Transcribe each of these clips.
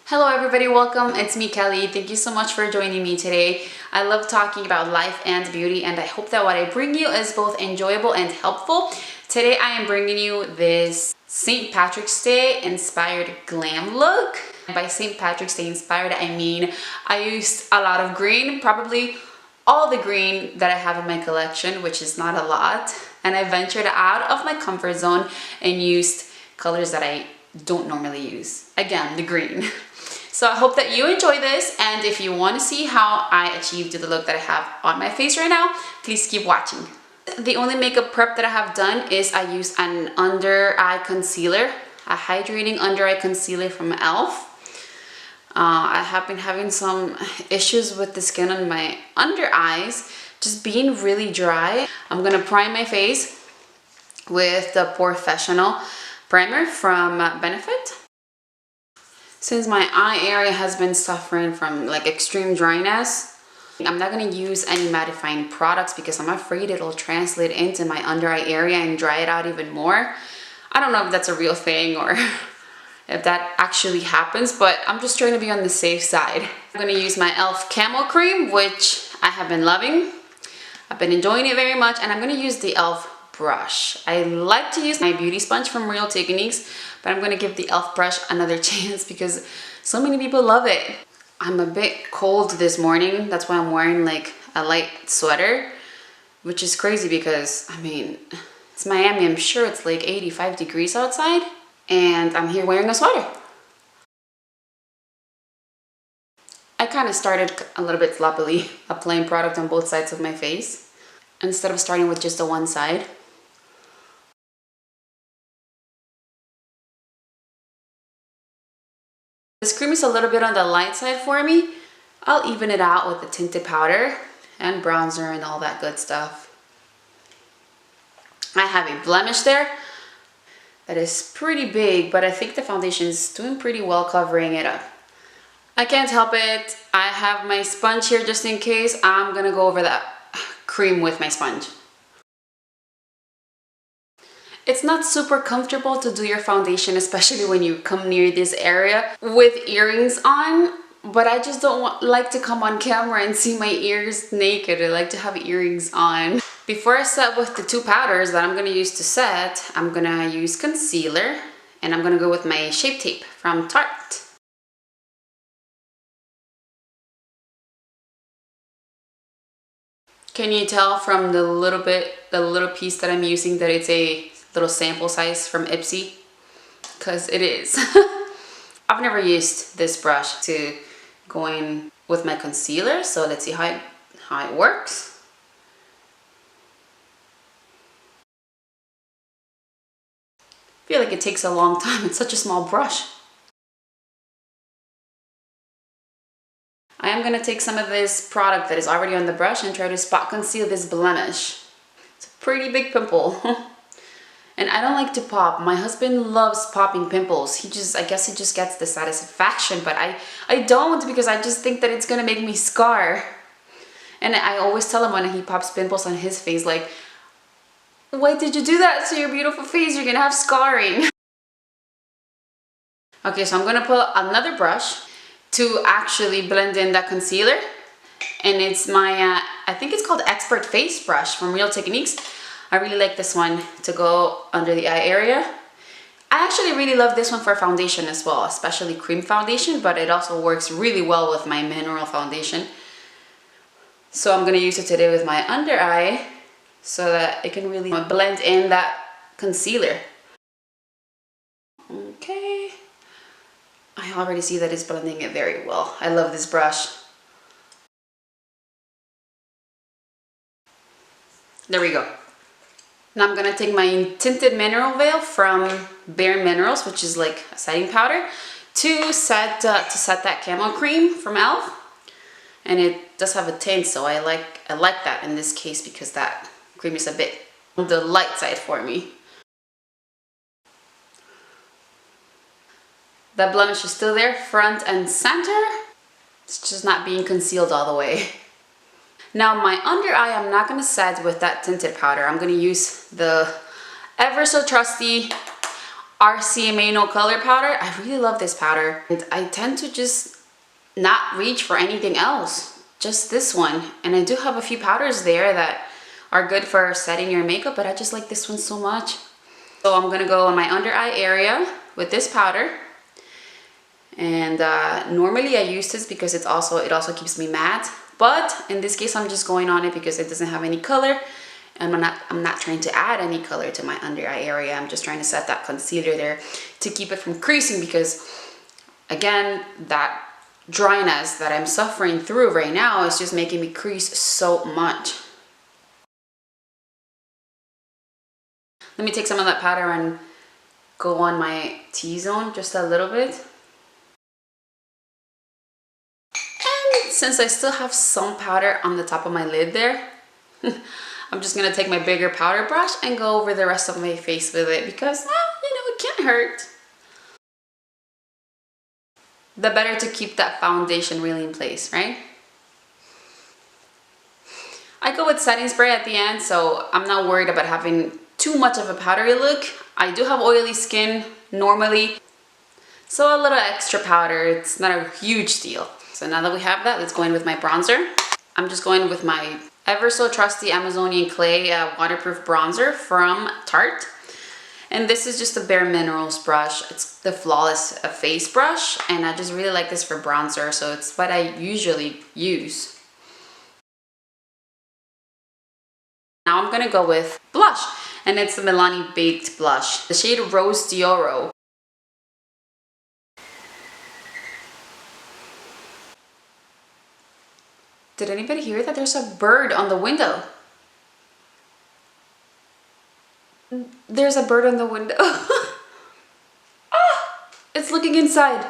Hello everybody, welcome. It's me, Kelly. Thank you so much for joining me today. I love talking about life and beauty, and I hope that what I bring you is both enjoyable and helpful. Today I am bringing you this St. Patrick's Day inspired glam look. By St. Patrick's Day inspired, I mean I used a lot of green, probably all the green that I have in my collection, which is not a lot. And I ventured out of my comfort zone and used colors that I don't normally use. Again, the green. So I hope that you enjoy this, and if you want to see how I achieved the look that I have on my face right now, please keep watching. The only makeup prep that I have done is I use an under eye concealer, a hydrating under eye concealer from e.l.f. I have been having some issues with the skin on my under eyes, just being really dry. I'm gonna prime my face with the Professional primer from Benefit. Since my eye area has been suffering from like extreme dryness, I'm not going to use any mattifying products because I'm afraid it'll translate into my under eye area and dry it out even more. I don't know if that's a real thing or if that actually happens, but I'm just trying to be on the safe side. I'm going to use my e.l.f. Camo Cream, which I have been loving. I've been enjoying it very much, and I'm going to use the e.l.f. brush. I like to use my beauty sponge from Real Techniques, but I'm gonna give the e.l.f. brush another chance because so many people love it. I'm a bit cold this morning, that's why I'm wearing like a light sweater, which is crazy because I mean it's Miami. I'm sure it's like 85 degrees outside and I'm here wearing a sweater. I kind of started a little bit sloppily applying product on both sides of my face instead of starting with just the one side. This cream is a little bit on the light side for me. I'll even it out with the tinted powder and bronzer and all that good stuff. I have a blemish there that is pretty big, but I think the foundation is doing pretty well covering it up. I can't help it. I have my sponge here just in case. I'm gonna go over that cream with my sponge. It's not super comfortable to do your foundation, especially when you come near this area with earrings on, but I just don't like to come on camera and see my ears naked. I like to have earrings on. Before I set with the two powders that I'm gonna use to set, I'm gonna use concealer, and I'm gonna go with my Shape Tape from Tarte. Can you tell from the little piece that I'm using that it's a little sample size from Ipsy? Because it is. I've never used this brush to go in with my concealer, so let's see how it works. I feel like it takes a long time. It's such a small brush. I am going to take some of this product that is already on the brush and try to spot conceal this blemish. It's a pretty big pimple. And I don't like to pop. My husband loves popping pimples. I guess he just gets the satisfaction, but I don't, because I just think that it's gonna make me scar. And I always tell him when he pops pimples on his face, like, why did you do that to your beautiful face? You're gonna have scarring. Okay, so I'm gonna pull another brush to actually blend in that concealer. And it's my, I think it's called Expert Face Brush from Real Techniques. I really like this one to go under the eye area. I actually really love this one for foundation as well, especially cream foundation, but it also works really well with my mineral foundation. So I'm going to use it today with my under eye so that it can really blend in that concealer. Okay. I already see that it's blending it very well. I love this brush. There we go. Now I'm gonna take my tinted mineral veil from bareMinerals, which is like a setting powder, to set that camo cream from e.l.f. And it does have a tint, so I like that in this case because that cream is a bit on the light side for me. That blemish is still there, front and center. It's just not being concealed all the way. Now my under eye, I'm not going to set with that tinted powder. I'm going to use the ever so trusty RCMA No Color powder. I really love this powder. I tend to just not reach for anything else, just this one. And I do have a few powders there that are good for setting your makeup, but I just like this one so much. So I'm gonna go on my under eye area with this powder. And normally I use this because it also keeps me matte, but in this case I'm just going on it because it doesn't have any color, and I'm not trying to add any color to my under eye area. I'm just trying to set that concealer there to keep it from creasing, because again, that dryness that I'm suffering through right now is just making me crease so much. Let me take some of that powder and go on my T-zone just a little bit. Since I still have some powder on the top of my lid there, I'm just gonna take my bigger powder brush and go over the rest of my face with it, because, you know, it can't hurt. The better to keep that foundation really in place, right? I go with setting spray at the end, so I'm not worried about having too much of a powdery look. I do have oily skin normally, so a little extra powder, it's not a huge deal. So now that we have that, let's go in with my bronzer. I'm just going with my ever so trusty Amazonian Clay waterproof bronzer from Tarte. And this is just a bareMinerals brush. It's the Flawless Face brush, and I just really like this for bronzer, so it's what I usually use. Now I'm gonna go with blush, and it's the Milani Baked Blush, the shade Rose d'Oro. Did anybody hear that? There's a bird on the window. There's a bird on the window. Ah, it's looking inside.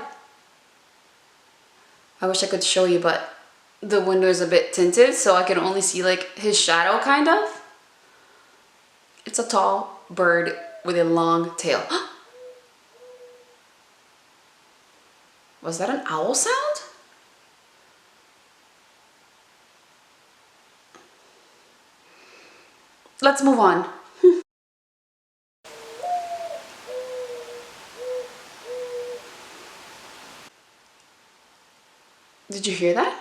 I wish I could show you, but the window is a bit tinted, so I can only see like his shadow, kind of. It's a tall bird with a long tail. Was that an owl sound? Let's move on. Did you hear that?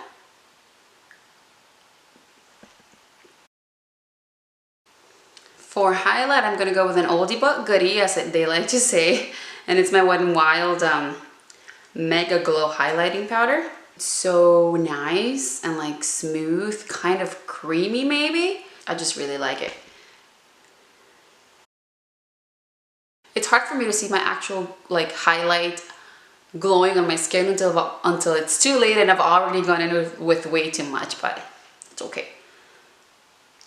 For highlight, I'm gonna go with an oldie but goodie, as they like to say, and it's my Wet n Wild Mega Glow highlighting powder. It's so nice and like smooth, kind of creamy maybe. I just really like it. It's hard for me to see my actual like highlight glowing on my skin until it's too late and I've already gone in with way too much, but it's okay.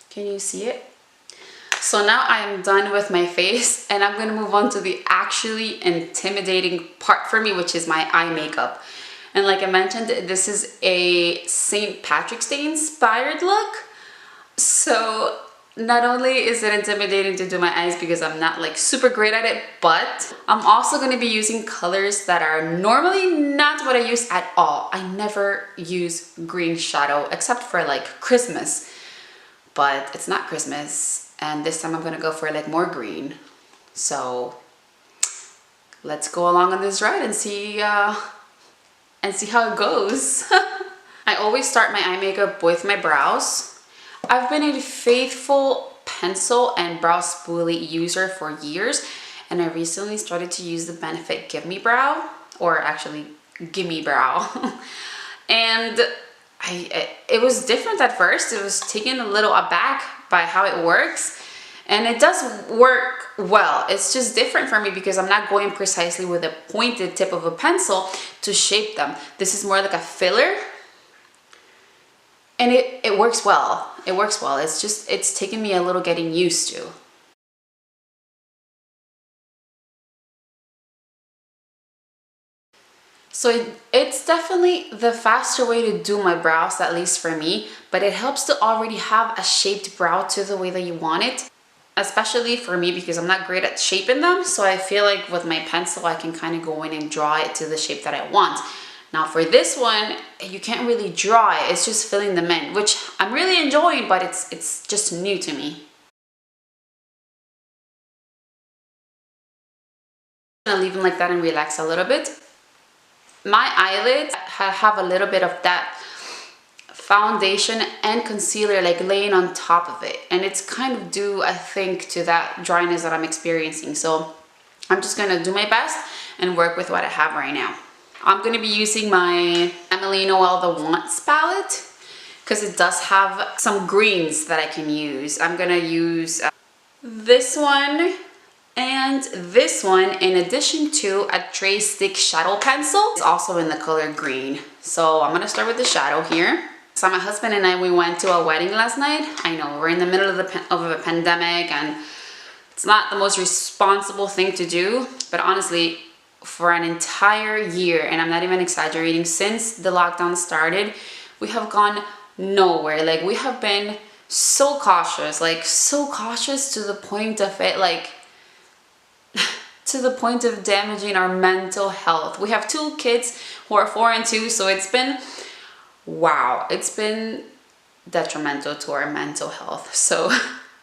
Can you see it? So now I am done with my face, and I'm gonna move on to the actually intimidating part for me, which is my eye makeup. And like I mentioned, this is a St. Patrick's Day inspired look. So not only is it intimidating to do my eyes because I'm not like super great at it, but I'm also going to be using colors that are normally not what I use at all. I never use green shadow except for like Christmas, but it's not Christmas, and this time I'm going to go for like more green. So let's go along on this ride and see how it goes. I always start my eye makeup with my brows. I've been a faithful pencil and brow spoolie user for years, and I recently started to use the Benefit Give Me Brow, or actually Gimme Brow. And it was different at first. It was taken a little aback by how it works, and it does work well. It's just different for me because I'm not going precisely with a pointed tip of a pencil to shape them. This is more like a filler. And it works well. It works well. It's taken me a little getting used to. So it's definitely the faster way to do my brows, at least for me, but it helps to already have a shaped brow to the way that you want it, especially for me because I'm not great at shaping them. So I feel like with my pencil, I can kind of go in and draw it to the shape that I want. Now for this one, you can't really draw it, it's just filling them in, which I'm really enjoying, but it's just new to me. I'm gonna leave them like that and relax a little bit. My eyelids have a little bit of that foundation and concealer like laying on top of it, and it's kind of due, I think, to that dryness that I'm experiencing. So I'm just gonna do my best and work with what I have right now. I'm gonna be using my Milani Noel the Wants palette because it does have some greens that I can use. I'm gonna use this one and this one, in addition to a Tray Stick shadow pencil. It's also in the color green. So I'm gonna start with the shadow here. So my husband and I, we went to a wedding last night. I know, we're in the middle of a pandemic and it's not the most responsible thing to do, but honestly, for an entire year, and I'm not even exaggerating, since the lockdown started, we have gone nowhere. Like, we have been so cautious, like so cautious to the point of it, like, to the point of damaging our mental health. We have 2 kids who are 4 and 2, so it's been, wow, it's been detrimental to our mental health. So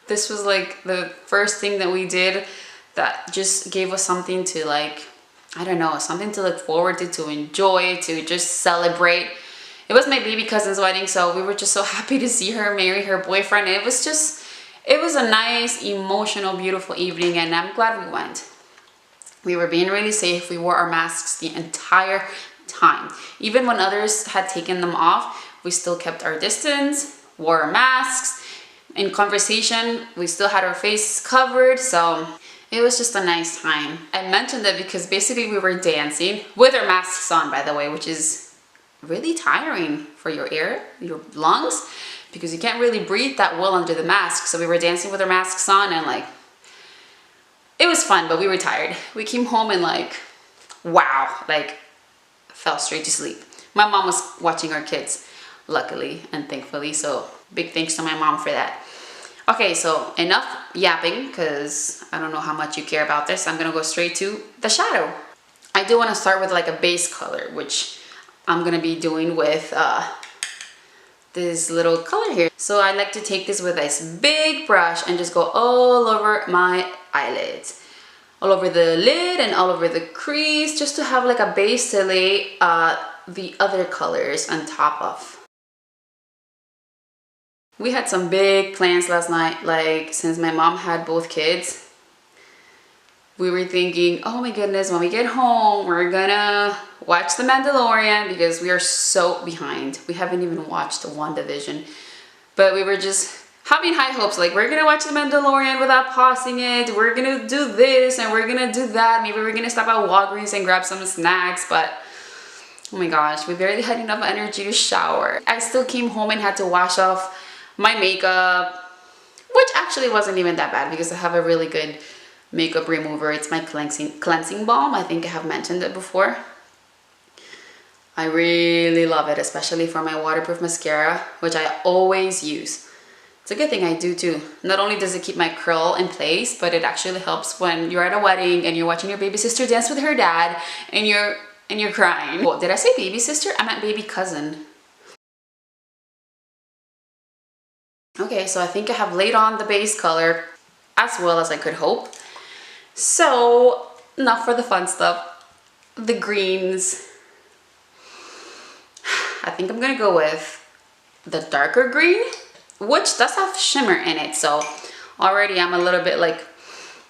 this was like the first thing that we did that just gave us something to, like, I don't know, something to look forward to enjoy, to just celebrate. It was my baby cousin's wedding, so we were just so happy to see her marry her boyfriend. It was a nice, emotional, beautiful evening, and I'm glad we went. We were being really safe. We wore our masks the entire time. Even when others had taken them off, we still kept our distance, wore our masks. In conversation, we still had our faces covered, so it was just a nice time. I mentioned that because basically we were dancing with our masks on, by the way, which is really tiring for your air, your lungs, because you can't really breathe that well under the mask. So we were dancing with our masks on, and like, it was fun, but we were tired. We came home and like, wow, like fell straight to sleep. My mom was watching our kids, luckily and thankfully, so big thanks to my mom for that. Okay, so enough yapping, because I don't know how much you care about this. I'm gonna go straight to the shadow. I do want to start with like a base color, which I'm gonna be doing with this little color here. So I like to take this with this big brush and just go all over my eyelids, all over the lid and all over the crease, just to have like a base to lay the other colors on top of. We had some big plans last night. Like, since my mom had both kids, we were thinking, oh my goodness, when we get home, we're gonna watch The Mandalorian, because we are so behind. We haven't even watched the WandaVision, but we were just having high hopes. Like, we're gonna watch The Mandalorian without pausing it. We're gonna do this and we're gonna do that. Maybe we're gonna stop at Walgreens and grab some snacks, but oh my gosh, we barely had enough energy to shower. I still came home and had to wash off my makeup, which actually wasn't even that bad because I have a really good makeup remover. It's my cleansing balm. I think I have mentioned it before. I really love it, especially for my waterproof mascara, which I always use. It's a good thing I do too. Not only does it keep my curl in place, but it actually helps when you're at a wedding and you're watching your baby sister dance with her dad and you're crying. Oh, did I say baby sister? I meant baby cousin. Okay, so I think I have laid on the base color as well as I could hope. So, enough for the fun stuff. The greens. I think I'm gonna go with the darker green, which does have shimmer in it. So already I'm a little bit like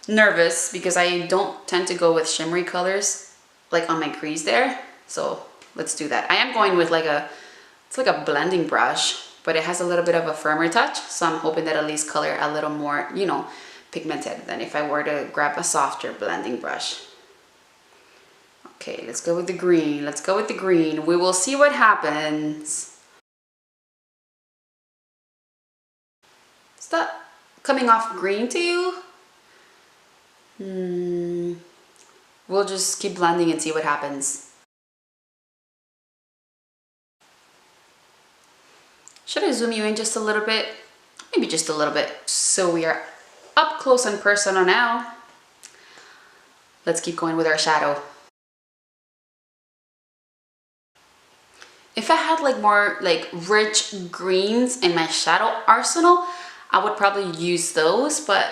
nervous because I don't tend to go with shimmery colors like on my crease there. So let's do that. I am going with like it's like a blending brush, but it has a little bit of a firmer touch. So I'm hoping that at least color a little more, you know, pigmented than if I were to grab a softer blending brush. Okay, let's go with the green. Let's go with the green. We will see what happens. Is that coming off green to you? We'll just keep blending and see what happens. Should I zoom you in just a little bit? Maybe just a little bit. So we are up close and personal now. Let's keep going with our shadow. If I had like more like rich greens in my shadow arsenal, I would probably use those, but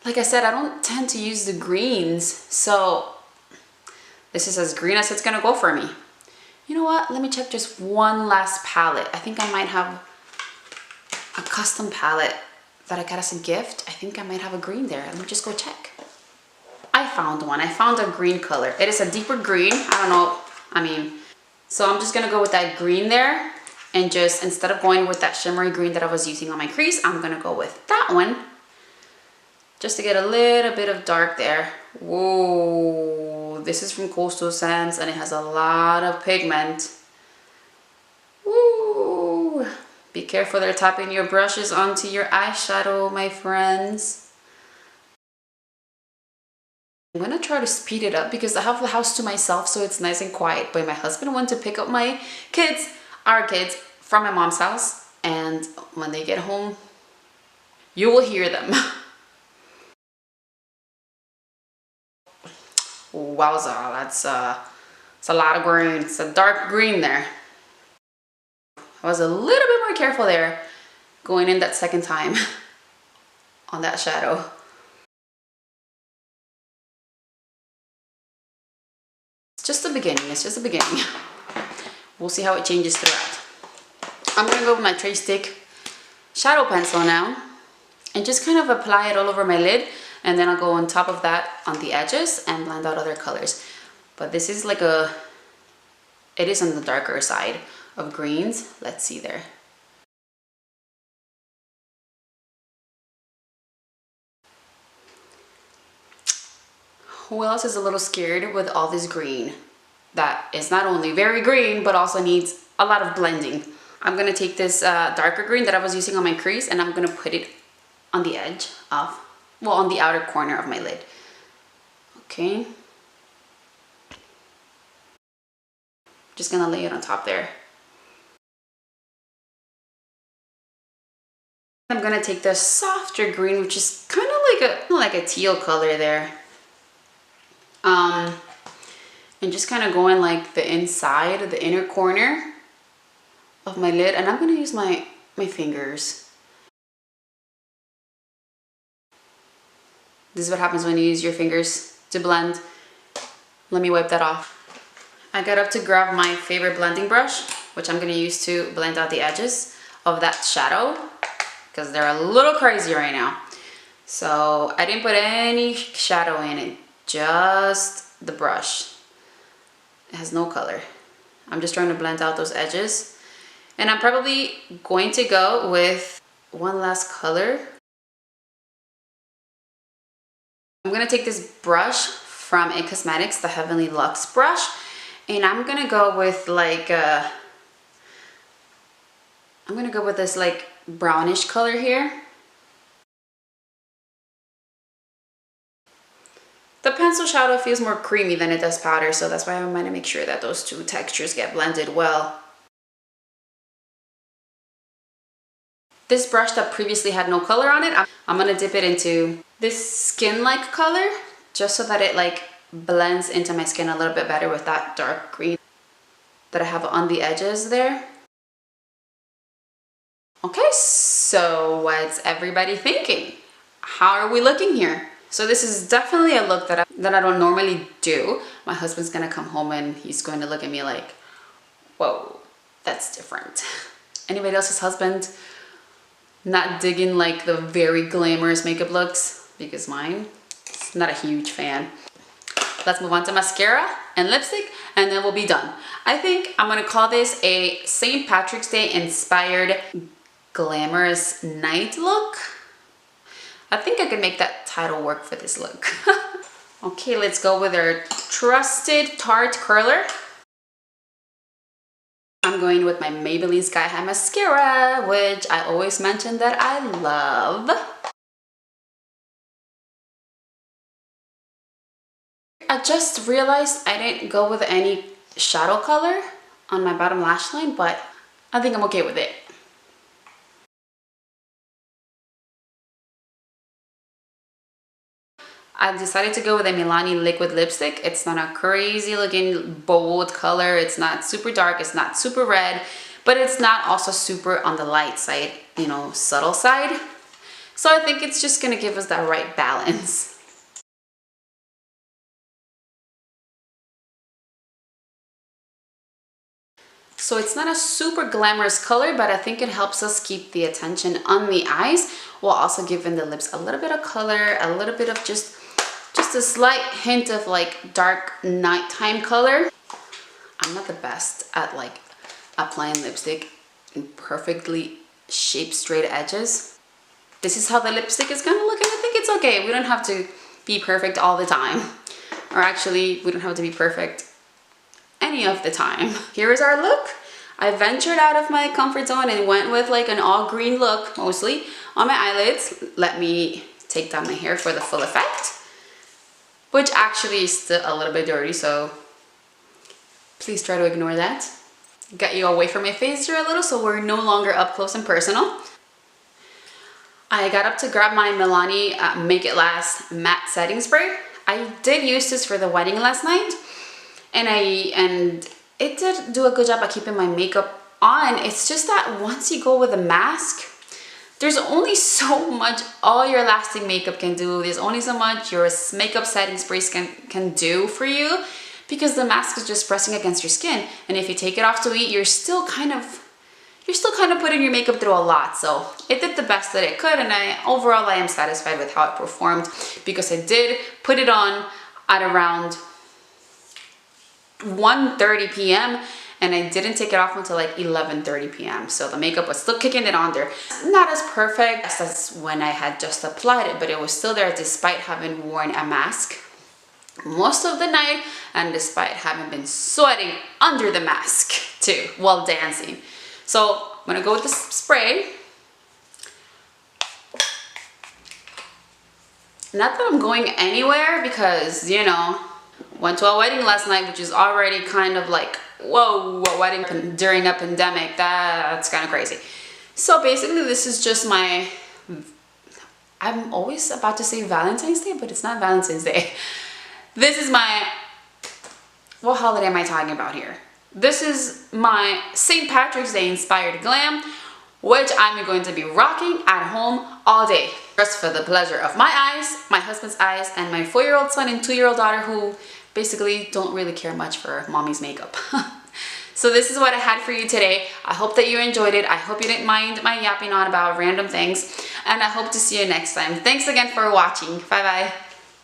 like I said, I don't tend to use the greens, so this is as green as it's gonna go for me. You know what? Let me check just one last palette. I think I might have a custom palette that I got as a gift. I think I might have a green there. Let me just go check. I found one. I found a green color. It is a deeper green. I don't know. I mean, so I'm just gonna go with that green there, and just instead of going with that shimmery green that I was using on my crease, I'm gonna go with that one just to get a little bit of dark there. Whoa, this is from Coastal Sands and it has a lot of pigment. Woo! Be careful they're tapping your brushes onto your eyeshadow, my friends. I'm gonna try to speed it up because I have the house to myself, so it's nice and quiet. But my husband went to pick up my kids, our kids, from my mom's house, and when they get home, you will hear them. Wowza, that's a lot of green. It's a dark green there. I was a little bit more careful there going in that second time on that shadow. It's just the beginning. It's just the beginning. We'll see how it changes throughout. I'm gonna go with my Tray Stick shadow pencil now and just kind of apply it all over my lid, and then I'll go on top of that on the edges and blend out other colors. But this is like it is on the darker side of greens. Let's see there. Who else is a little scared with all this green that is not only very green but also needs a lot of blending? I'm gonna take this darker green that I was using on my crease and I'm gonna put it on the edge of, well, on the outer corner of my lid. Okay. Just gonna lay it on top there. I'm gonna take the softer green, which is kind of like a teal color there. And just kind of go in like the inside, the inner corner of my lid, and I'm gonna use my fingers. This is what happens when you use your fingers to blend. Let me wipe that off. I got up to grab my favorite blending brush, which I'm gonna use to blend out the edges of that shadow because they're a little crazy right now. So I didn't put any shadow in it, just the brush. It has no color. I'm just trying to blend out those edges. And I'm probably going to go with one last color. I'm gonna take this brush from It Cosmetics, the Heavenly Luxe brush, and I'm gonna go with like I'm gonna go with this like brownish color here. The pencil shadow feels more creamy than it does powder, so that's why I'm gonna make sure that those two textures get blended well. This brush that previously had no color on it, I'm gonna dip it into this skin-like color just so that it like blends into my skin a little bit better with that dark green that I have on the edges there. Okay, so what's everybody thinking? How are we looking here? So this is definitely a look that I don't normally do. My husband's gonna come home and he's going to look at me like, whoa, that's different. Anybody else's husband not digging like the very glamorous makeup looks? Because mine is not a huge fan. Let's move on to mascara and lipstick and then we'll be done. I think I'm gonna call this a St. Patrick's Day inspired glamorous night look. I think I can make that title work for this look. Okay, let's go with our trusted Tarte curler. I'm going with my Maybelline Sky High Mascara, which I always mention that I love. I just realized I didn't go with any shadow color on my bottom lash line, but I think I'm okay with it. I decided to go with a Milani liquid lipstick. It's not a crazy looking bold color. It's not super dark. It's not super red, but it's not also super on the light side, you know, subtle side. So I think it's just gonna give us that right balance. So it's not a super glamorous color, but I think it helps us keep the attention on the eyes while also giving the lips a little bit of color, a little bit of just a slight hint of like dark nighttime color. I'm not the best at like applying lipstick in perfectly shaped straight edges. This is how the lipstick is gonna look, and I think it's okay. We don't have to be perfect all the time. Or actually, we don't have to be perfect any of the time. Here is our look. I ventured out of my comfort zone and went with like an all green look, mostly, on my eyelids. Let me take down my hair for the full effect, which actually is still a little bit dirty, so please try to ignore that. Got you away from my face here a little, so we're no longer up close and personal. I got up to grab my Milani Make It Last matte setting spray. I did use this for the wedding last night, and it did do a good job at keeping my makeup on. It's just that once you go with a mask, there's only so much all your lasting makeup can do. There's only so much your makeup setting sprays can do for you, because the mask is just pressing against your skin. And if you take it off to eat, you're still kind of putting your makeup through a lot. So it did the best that it could, and overall I am satisfied with how it performed, because I did put it on at around 1:30 p.m. and I didn't take it off until like 11:30 p.m. So the makeup was still kicking it on there. Not as perfect as when I had just applied it, but it was still there despite having worn a mask most of the night, and despite having been sweating under the mask too while dancing. So I'm gonna go with the spray. Not that I'm going anywhere, because, you know, went to a wedding last night, which is already kind of like, whoa, a wedding during a pandemic, that's kind of crazy. So basically this is just my, I'm always about to say Valentine's Day, but it's not Valentine's Day. This is my, what holiday am I talking about here? This is my St. Patrick's Day inspired glam, which I'm going to be rocking at home all day. Just for the pleasure of my eyes, my husband's eyes, and my 4-year-old son and 2-year-old daughter, who basically don't really care much for mommy's makeup. So this is what I had for you today. I hope that you enjoyed it. I hope you didn't mind my yapping on about random things, and I hope to see you next time. Thanks again for watching. Bye bye.